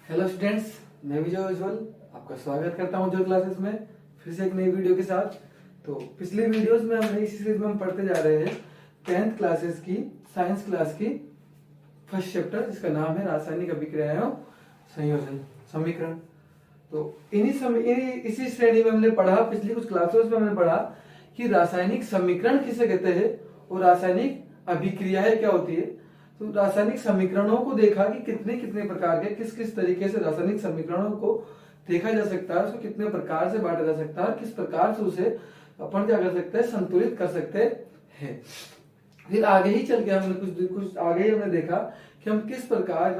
Hello students, मैं विजय उज्ज्वल आपका स्वागत करता हूं जो क्लासेस में फिर से एक नई वीडियो के साथ। तो पिछले वीडियोस में हमने इसी सीरीज में हम पढ़ते जा रहे हैं 10th क्लासेस की साइंस क्लास की फर्स्ट चैप्टर, जिसका नाम है रासायनिक अभिक्रियाएं संयोजन समीकरण। तो इसी श्रेणी में हमने पढ़ा, पिछली कुछ क्लासेस में हमने पढ़ा कि रासायनिक समीकरण किसे कहते हैं और रासायनिक अभिक्रियाएं क्या होती है। तो रासायनिक समीकरणों को देखा कि कितने कितने प्रकार के किस किस तरीके से रासायनिक समीकरणों को देखा जा सकता है, उसको कितने प्रकार से बांटा जा सकता है, किस प्रकार से उसे अपन क्या कर सकते हैं, संतुलित कर सकते हैं। फिर आगे ही चल के हमने कुछ आगे ही हमने देखा कि हम किस प्रकार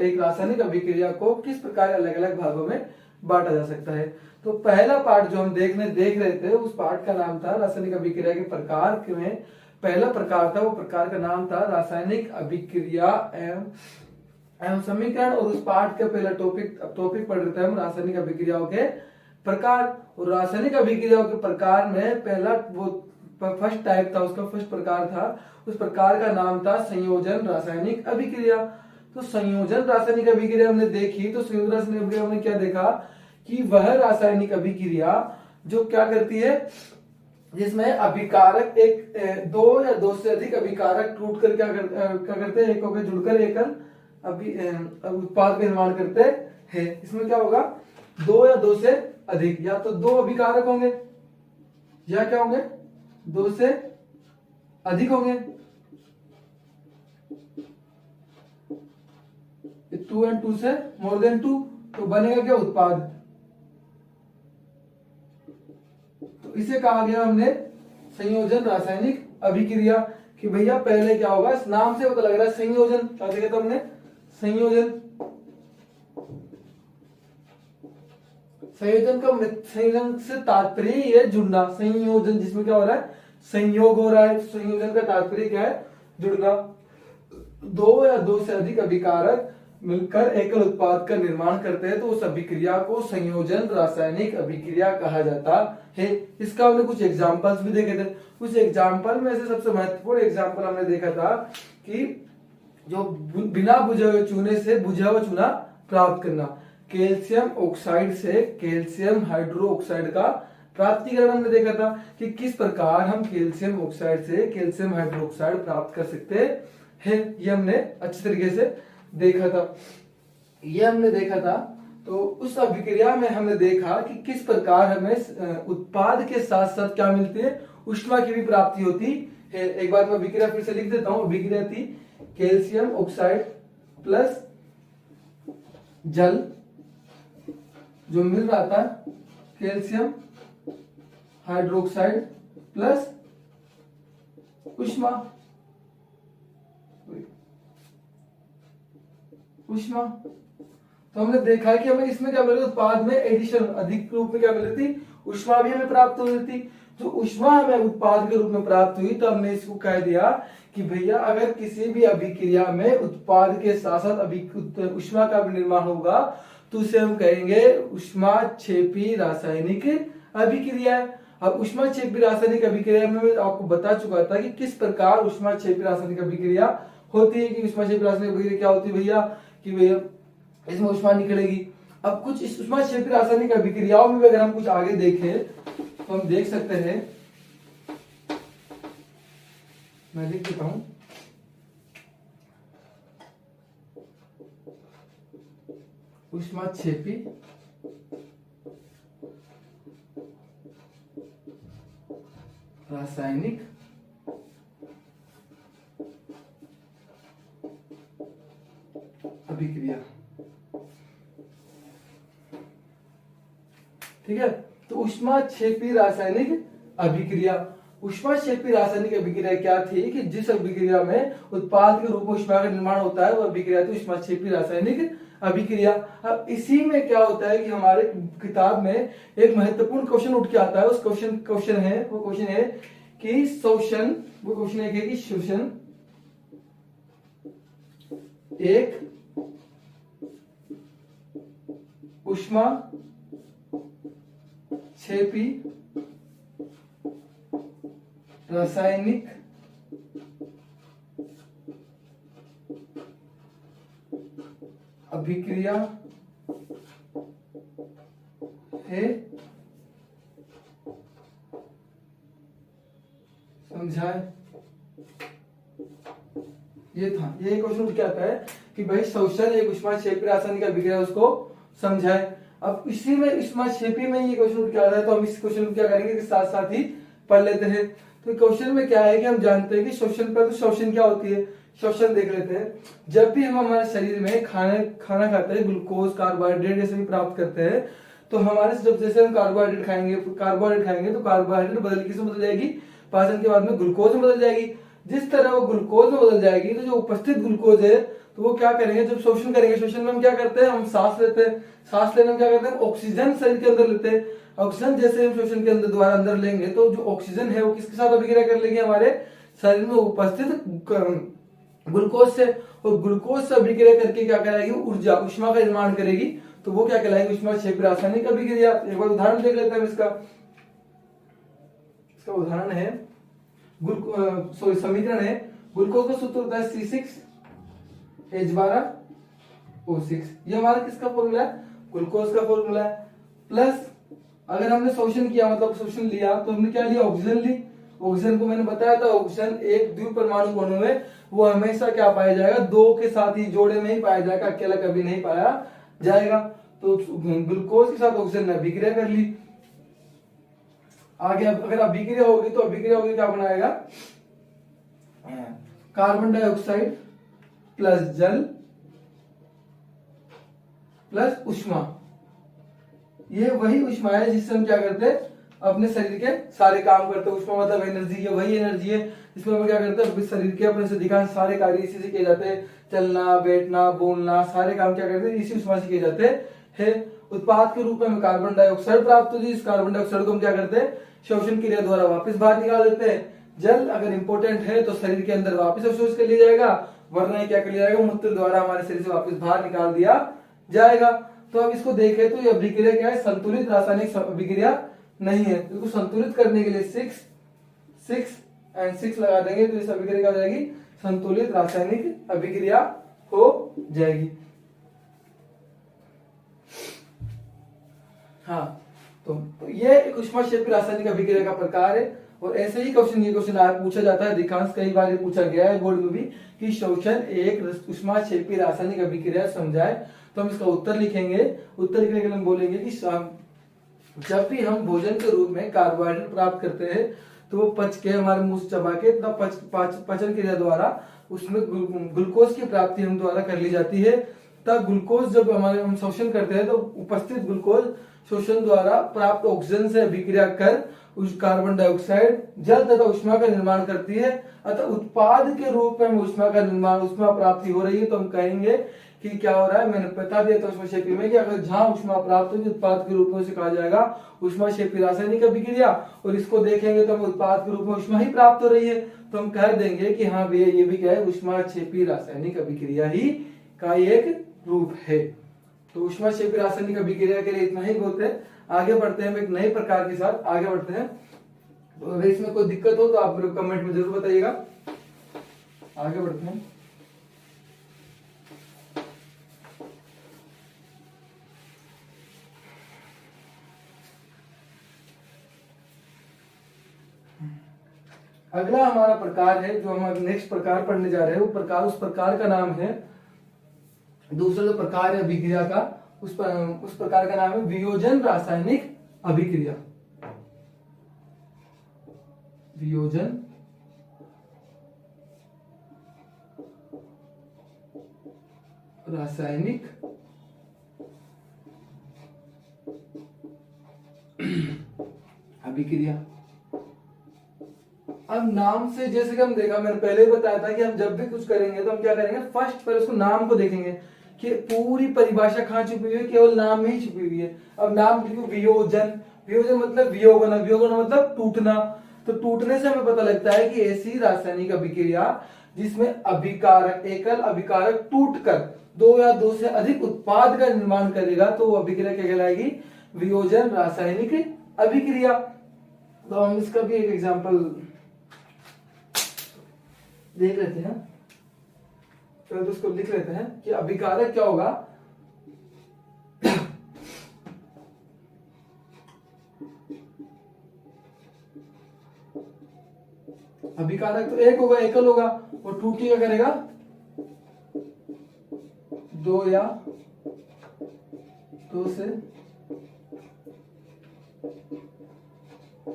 एक रासायनिक अभिक्रिया को किस प्रकार अलग अलग भागों में बांटा जा सकता है। तो पहला पार्ट जो हम देख रहे थे, उस पार्ट का नाम था रासायनिक अभिक्रिया के प्रकार में पहला प्रकार था, वो प्रकार का नाम था रासायनिक अभिक्रिया एवं समीकरण। और उस पार्ट का पहला टॉपिक पढ़ रहे थे हम रासायनिक अभिक्रियाओं के प्रकार। और रासायनिक अभिक्रियाओं के प्रकार में पहला वो फर्स्ट टाइप था, उसका फर्स्ट प्रकार था, उस प्रकार का नाम था संयोजन रासायनिक अभिक्रिया। तो संयोजन रासायनिक अभिक्रिया हमने देखी, तो संयोजन रासायनिक अभिक्रिया हमने क्या देखा कि वह रासायनिक अभिक्रिया जो क्या करती है, जिसमें अभिकारक एक दो या दो से अधिक अभिकारक टूट कर क्या करते हैं, एक होकर जुड़कर एकल उत्पाद का निर्माण करते हैं। इसमें क्या होगा, दो या दो से अधिक, या तो दो अभिकारक होंगे या क्या होंगे, दो से अधिक होंगे। 2 and 2 से मोर देन 2, तो बनेगा क्या, उत्पाद। तो इसे कहा गया हमने संयोजन रासायनिक अभिक्रिया। कि भैया पहले क्या होगा, इस नाम से पता लग रहा है संयोजन, क्या देखा था हमने, संयोजन। संयोजन से तात्पर्य है जुड़ना। संयोजन जिसमें क्या हो रहा है, संयोग हो रहा है। संयोजन का तात्पर्य क्या है, जुड़ना। दो या दो से अधिक अभिकारक मिलकर एकल उत्पाद का निर्माण करते हैं, तो उस अभिक्रिया को संयोजन रासायनिक अभिक्रिया कहा जाता है। इसका हमने कुछ एग्जांपल्स भी देखे थे। कुछ एग्जांपल में से सबसे महत्वपूर्ण एग्जांपल हमने देखा था कि जो बिना बुझे हुए चूने से बुझा हुआ चूना प्राप्त करना, कैल्शियम ऑक्साइड से कैल्शियम हाइड्रो ऑक्साइड का प्राप्तिकरण हमने देखा था कि किस प्रकार हम कैल्शियम ऑक्साइड से कैल्शियम हाइड्रो ऑक्साइड प्राप्त कर सकते हैं। ये हमने अच्छी तरीके से देखा था, ये हमने देखा था। तो उस अभिक्रिया में हमने देखा कि किस प्रकार हमें उत्पाद के साथ साथ क्या मिलती है, ऊष्मा की भी प्राप्ति होती है। एक बार मैं अभिक्रिया फिर से लिख देता हूं। अभिक्रिया थी कैल्शियम ऑक्साइड प्लस जल, जो मिल रहा था कैल्शियम हाइड्रोक्साइड प्लस ऊष्मा। तो हमने देखा कि हमें इसमें क्या मिल रहा, उत्पाद में एडिशन अधिक रूप में क्या मिल रही थी, ऊष्मा भी हमें प्राप्त हो रही थी। जो ऊष्मा हमें उत्पाद के रूप में प्राप्त हुई, तो हमने इसको कह दिया कि भैया अगर किसी भी अभिक्रिया में उत्पाद के साथ साथ ऊष्मा का भी निर्माण होगा, तो उसे हम कहेंगे ऊष्माक्षेपी रासायनिक अभिक्रिया। अब ऊष्माक्षेपी रासायनिक अभिक्रिया में मैं आपको बता चुका था कि किस प्रकार ऊष्माक्षेपी रासायनिक अभिक्रिया होती है। कि ऊष्माक्षेपी रासायनिक अभिक्रिया क्या होती है भैया, कि भैया इसमें ऊष्मा निकलेगी। अब कुछ इस ऊष्माक्षेपी रासायनिक अभिक्रियाओं में अगर हम कुछ आगे देखें तो हम देख सकते हैं, मैं लिख देता हूं, ऊष्माक्षेपी रासायनिक अभिक्रिया। ठीक है, तो ऊष्माक्षेपी रासायनिक अभिक्रिया, ऊष्माक्षेपी रासायनिक अभिक्रिया क्या थी कि जिस अभिक्रिया में उत्पाद के रूप में ऊष्मा का निर्माण होता है, वो अभिक्रिया थी ऊष्माक्षेपी रासायनिक अभिक्रिया। अब इसी में क्या होता है कि हमारे किताब में एक महत्वपूर्ण क्वेश्चन उठ के आता है। उस क्वेश्चन है कि शोषण, वो क्वेश्चन है कि शोषण एक ऊष्मा क्षेपी रासायनिक अभिक्रिया है समझाए। ये था, ये क्वेश्चन क्या आता है कि भाई शोषण एक ऊष्माक्षेपी रासायनिक अभिक्रिया उसको समझाए। अब इसी में ऊष्माक्षेपी में ये क्वेश्चन क्या आता है, तो हम इस क्वेश्चन को क्या करेंगे कि साथ साथ ही पढ़ लेते हैं। तो क्वेश्चन में क्या है कि हम जानते हैं कि शोषण पर, तो शोषण क्या होती है, शोषण देख लेते हैं। जब भी हम हमारे शरीर में खाना खाते हैं, ग्लूकोज कार्बोहाइड्रेट जैसे भी प्राप्त करते हैं, तो हमारे जब जैसे हम कार्बोहाइड्रेट खाएंगे तो कार्बोहाइड्रेट किस में बदल जाएगी, पाचन के बाद में ग्लूकोज में बदल जाएगी। जिस तरह वो ग्लूकोज में बदल जाएगी, तो जो उपस्थित ग्लूकोज है तो वो क्या करेंगे, जब शोषण करेंगे, शोषण में हम क्या करते हैं, हम सांस लेते हैं, सांस लेने में क्या करते हैं, ऑक्सीजन शरीर के अंदर लेते हैं। ऑक्सीजन जैसे हम शोषण के अंदर द्वारा अंदर लेंगे, तो जो ऑक्सीजन है वो किसके साथ अभिक्रिया कर लेंगे, हमारे शरीर में उपस्थित ग्लूकोज से, और ग्लूकोज से अभिक्रिया करके क्या कराएगी, ऊर्जा ऊष्मा का निर्माण करेगी। तो वो क्या कहलाएगी, ऊष्माक्षेपी रासायनिक अभिक्रिया। एक बार उदाहरण देख लेते हैं इसका उदाहरण है, समीकरण है, ग्लूकोज का सूत्र होता है C6H12O6। ये हमारा किसका फॉर्मूला है, ग्लूकोज का फॉर्मूला है। प्लस अगर हमने शोषण किया, मतलब शोषण लिया, तो हमने क्या लिया, ऑक्सीजन ली। ऑक्सीजन को मैंने बताया था, ऑक्सीजन एक द्विपरमाणु अणु में वो हमेशा क्या पाया जाएगा, दो के साथ ही जोड़े में ही पाया जाएगा, अकेला कभी नहीं पाया जाएगा। तो ग्लूकोज के साथ ऑक्सीजन ने अभिक्रिया कर ली। आगे अगर अभिक्रिया होगी तो अभिक्रिया होगी क्या बनाएगा, कार्बन डाइऑक्साइड प्लस जल प्लस ऊष्मा। ये वही ऊष्मा है जिससे हम क्या करते हैं, अपने शरीर के सारे काम करते हैं। ऊष्मा मतलब एनर्जी है, वही एनर्जी है जिसमें हम क्या करते हैं, अपने शरीर के अपने से अधिकांश सारे कार्य इसी से किए जाते हैं। चलना, बैठना, बोलना, सारे काम क्या करते हैं, इसी ऊष्मा से किए जाते हैं। उत्पाद के रूप में हमें कार्बन डाइऑक्साइड प्राप्त होती है। इस कार्बन डाइऑक्साइड को हम क्या करते हैं, शोषण क्रिया द्वारा वापस बाहर निकाल देते हैं। जल अगर इंपॉर्टेंट है तो शरीर के अंदर वापस अवशोष कर लिया जाएगा, वरना क्या कर लिया जाएगा, मूत्र द्वारा हमारे शरीर से वापस बाहर निकाल दिया जाएगा। तो अब इसको देखें तो ये अभिक्रिया क्या है, संतुलित रासायनिक अभिक्रिया नहीं है। इसको संतुलित करने के लिए 6 and 6 लगा देंगे, तो इस अभिक्रिया क्या हो जाएगी, संतुलित रासायनिक अभिक्रिया हो जाएगी। हाँ, तो ये ऊष्माक्षेपी रासायनिक अभिक्रिया का प्रकार है। और ऐसे ही ये क्वेश्चन पूछा जाता है, अधिकांश कई बार ये पूछा गया है बोर्ड में भी, कि शोषण एक ऊष्माक्षेपी रासायनिक अभिक्रिया समझाए। तो हम इसका उत्तर लिखेंगे। उत्तर लिखने के लिए हम बोलेंगे कि जब भी हम भोजन के रूप में कार्बोहाइड्रेट प्राप्त करते हैं, तो वो पच के हमारे मुंह से चबा के पाचन क्रिया द्वारा उसमें ग्लूकोज की प्राप्ति हम द्वारा कर ली जाती है। तब ग्लूकोज जब हम शोषण करते हैं, तो उपस्थित ग्लूकोज शोषण द्वारा प्राप्त ऑक्सीजन से अभिक्रिया कर उस कार्बन डाइऑक्साइड, जल तथा ऊष्मा का निर्माण करती है। अतः उत्पाद के रूप में ऊष्मा का निर्माण, ऊष्मा प्राप्ति हो रही है। तो हम कहेंगे कि क्या हो रहा है, मैंने बता दिया था ऊष्माक्षेपी में कि अगर जहां ऊष्मा प्राप्त होगी, उत्पाद के रूप में उसे कहा जाएगा ऊष्माक्षेपी रासायनिक अभिक्रिया। और इसको देखेंगे तो हम उत्पाद के रूप में ऊष्मा ही प्राप्त हो रही है, तो हम कह देंगे कि हाँ भैया ये भी क्या है, ऊष्माक्षेपी रासायनिक अभिक्रिया ही का एक रूप है। तो ऊष्माक्षेपी रासायनिक अभिक्रिया के लिए इतना ही बहुत है। आगे बढ़ते हैं, हम एक नए प्रकार के साथ आगे बढ़ते हैं। तो अगर इसमें कोई दिक्कत हो तो आप मेरे कमेंट में जरूर बताइएगा। आगे बढ़ते हैं। अगला हमारा प्रकार है, जो हम नेक्स्ट प्रकार पढ़ने जा रहे हैं, वो प्रकार, उस प्रकार का नाम है, दूसरा जो प्रकार है अभिक्रिया का, उस प्रकार का नाम है वियोजन रासायनिक अभिक्रिया। वियोजन रासायनिक अभिक्रिया। अब नाम से जैसे कि हम देखा, मैंने पहले ही बताया था कि हम जब भी कुछ करेंगे तो हम क्या करेंगे, फर्स्ट पहले उसको नाम को देखेंगे कि पूरी परिभाषा कहाँ छुपी हुई है, केवल नाम में ही छुपी हुई है। अब नाम लिखो वियोजन। वियोजन मतलब वियोग होना, वियोग होना मतलब टूटना। तो टूटने से हमें पता लगता है कि ऐसी रासायनिक अभिक्रिया जिसमें अभिकारक, एकल अभिकारक टूटकर दो या दो से अधिक उत्पाद का निर्माण करेगा, तो वो अभिक्रिया क्या कहलाएगी, वियोजन रासायनिक अभिक्रिया। तो हम इसका भी एक एग्जांपल देख लेते हैं। तो उसको लिख लेते हैं कि अभिकारक क्या होगा, अभिकारक तो एक होगा, एकल होगा, और टूटी क्या करेगा, दो या दो से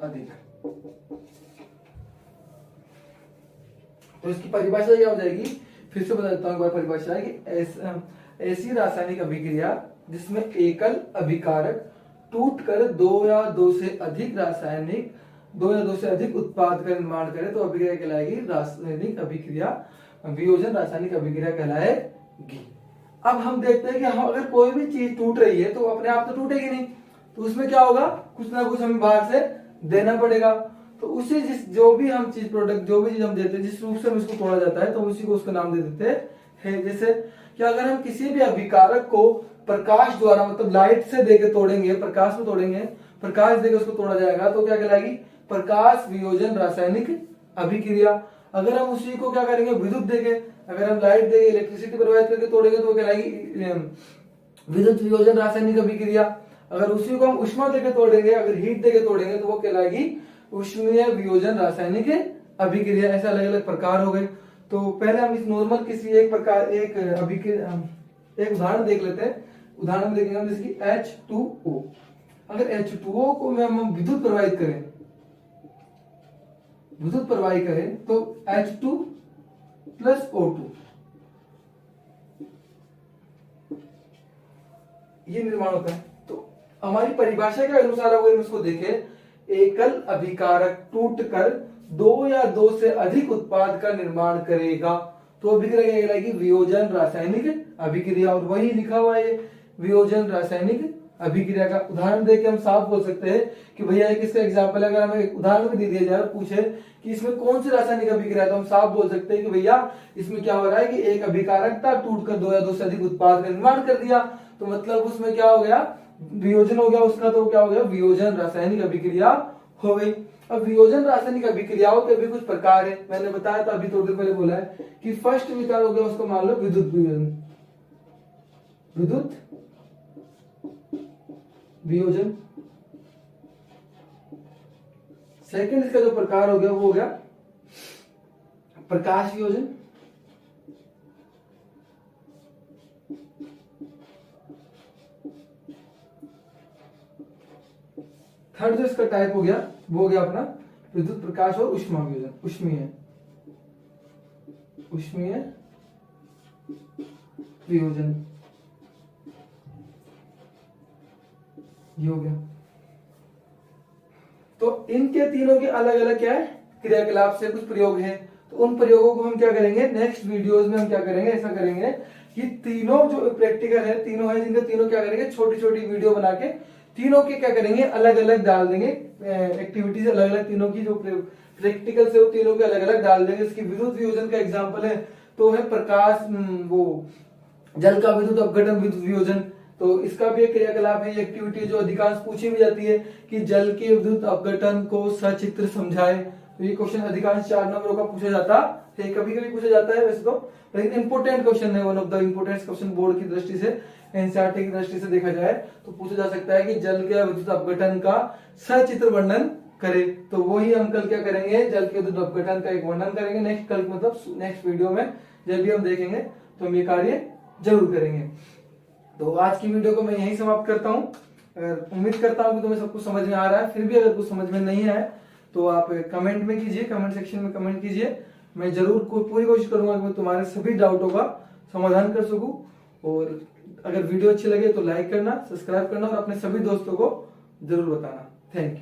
अधिक। तो इसकी परिभाषा क्या हो जाएगी, फिर से बता देता हूं एक बार परिभाषा है कि ऐसी रासायनिक अभिक्रिया जिसमें एकल अभिकारक टूटकर दो या दो से अधिक उत्पाद का निर्माण करे तो अभिक्रिया कहलाएगी रासायनिक अभिक्रिया, वियोजन रासायनिक अभिक्रिया कहलाएगी। अब हम देखते हैं कि हम अगर कोई भी चीज टूट रही है तो अपने आप तो टूटेगी नहीं, तो उसमें क्या होगा, कुछ ना कुछ हमें बाहर से देना पड़ेगा। तो उसी जो भी हम चीज प्रोडक्ट जो भी चीज हम देते हैं जिस रूप से हम इसको तोड़ा जाता है तो उसी को उसका नाम दे देते हैं। जैसे कि अगर हम किसी भी अभिकारक को प्रकाश द्वारा मतलब लाइट से देके तोड़ेंगे, प्रकाश में तोड़ेंगे, प्रकाश देके उसको तोड़ा जाएगा तो क्या कहलाएगी, प्रकाश वियोजन रासायनिक अभिक्रिया। अगर हम उसी को क्या करेंगे, विद्युत देके, अगर हम लाइट देके इलेक्ट्रिसिटी प्रवाहित करके तोड़ेंगे तो कहलाएगी विद्युत वियोजन रासायनिक अभिक्रिया। अगर उसी को हम उष्मा देके तोड़ेंगे, अगर हीट देके तोड़ेंगे तो वो कहलाएगी उष्मीय वियोजन रासायनिक अभिक्रिया। ऐसे अलग अलग प्रकार हो गए। तो पहले हम इस नॉर्मल किसी एक प्रकार एक उदाहरण देख लेते हैं। उदाहरण में देखेंगे हम जैसे कि H2O। अगर H2O को हम विद्युत प्रवाहित करें तो H2 प्लस O2 ये निर्माण होता है। तो हमारी परिभाषा के अनुसार अगर हम इसको देखें, एकल अभिकारक टूटकर दो या दो से अधिक उत्पाद का निर्माण करेगा तो अभिक्रिया क्या कहलाएगी, वियोजन रासायनिक अभिक्रिया। और वही लिखा हुआ है वियोजन रासायनिक अभिक्रिया का उदाहरण देके हम साफ बोल सकते हैं कि भैया एक इसका एग्जांपल अगर हमें एक उदाहरण भी दे दिया जाए और पूछे कि इसमें कौन सी रासायनिक अभिक्रिया है तो हम साफ बोल सकते हैं कि भैया इसमें क्या हो रहा है कि एक अभिकारक था, टूटकर दो या दो से अधिक उत्पाद का निर्माण कर दिया, तो मतलब उसमें क्या हो गया, वियोजन हो गया उसका, तो क्या हो गया, वियोजन रासायनिक अभिक्रिया हो गई। अब वियोजन रासायनिक अभिक्रियाओं के भी कुछ प्रकार है, मैंने बताया था अभी थोड़ी देर पहले बोला है कि फर्स्ट विकार हो गया उसको मान लो विद्युत वियोजन। सेकंड इसका जो प्रकार हो गया वो हो गया प्रकाश वियोजन। थर्ड जो इसका टाइप हो गया वो हो गया अपना विद्युत प्रकाश और उष्मा वियोजन, उष्मीय वियोजन ये हो गया। तो इनके तीनों के अलग अलग क्या है, क्रियाकलाप से कुछ प्रयोग हैं। तो उन प्रयोगों को हम क्या करेंगे नेक्स्ट वीडियोस में, हम क्या करेंगे, ऐसा करेंगे कि तीनों जो प्रैक्टिकल है तीनों है जिनके तीनों क्या करेंगे छोटी छोटी वीडियो बना के तीनों के क्या करेंगे अलग अलग डाल देंगे, एक्टिविटीज अलग अलग तीनों की जो प्रैक्टिकल से वो तीनों के अलग अलग डाल देंगे। इसकी विद्युत वियोजन का एग्जाम्पल है तो है प्रकाश वो जल का विद्युत अपघटन विद्युत वियोजन। तो इसका भी एक क्रियाकलाप है, एक्टिविटी जो अधिकांश पूछी भी जाती है कि जल के विद्युत अपघटन को सचित्र समझाए। तो ये क्वेश्चन अधिकांश 4 नंबरों का पूछा जाता है, कभी कभी पूछा जाता है वैसे तो, लेकिन इंपोर्टेंट क्वेश्चन है, one of the important question board की दृष्टि से, एनसीईआरटी की दृष्टि से देखा जाए तो पूछा जा सकता है कि जल के विद्युत अपघटन का सचित्र वर्णन करे। तो वही हम कल क्या करेंगे, जल के विद्युत अपघटन का एक वर्णन करेंगे नेक्स्ट कल मतलब नेक्स्ट वीडियो में जब भी हम देखेंगे तो हम ये कार्य जरूर करेंगे। तो आज की वीडियो को मैं यहीं समाप्त करता हूँ। उम्मीद करता हूँ कि तुम्हें सब कुछ समझ में आ रहा है। फिर भी अगर कुछ समझ में नहीं आए तो आप कमेंट में कीजिए, कमेंट सेक्शन में कमेंट कीजिए। मैं जरूर पूरी कोशिश करूंगा कि मैं तुम्हारे सभी डाउटों का समाधान कर सकूं। और अगर वीडियो अच्छी लगे तो लाइक करना, सब्सक्राइब करना और अपने सभी दोस्तों को जरूर बताना। Thank you.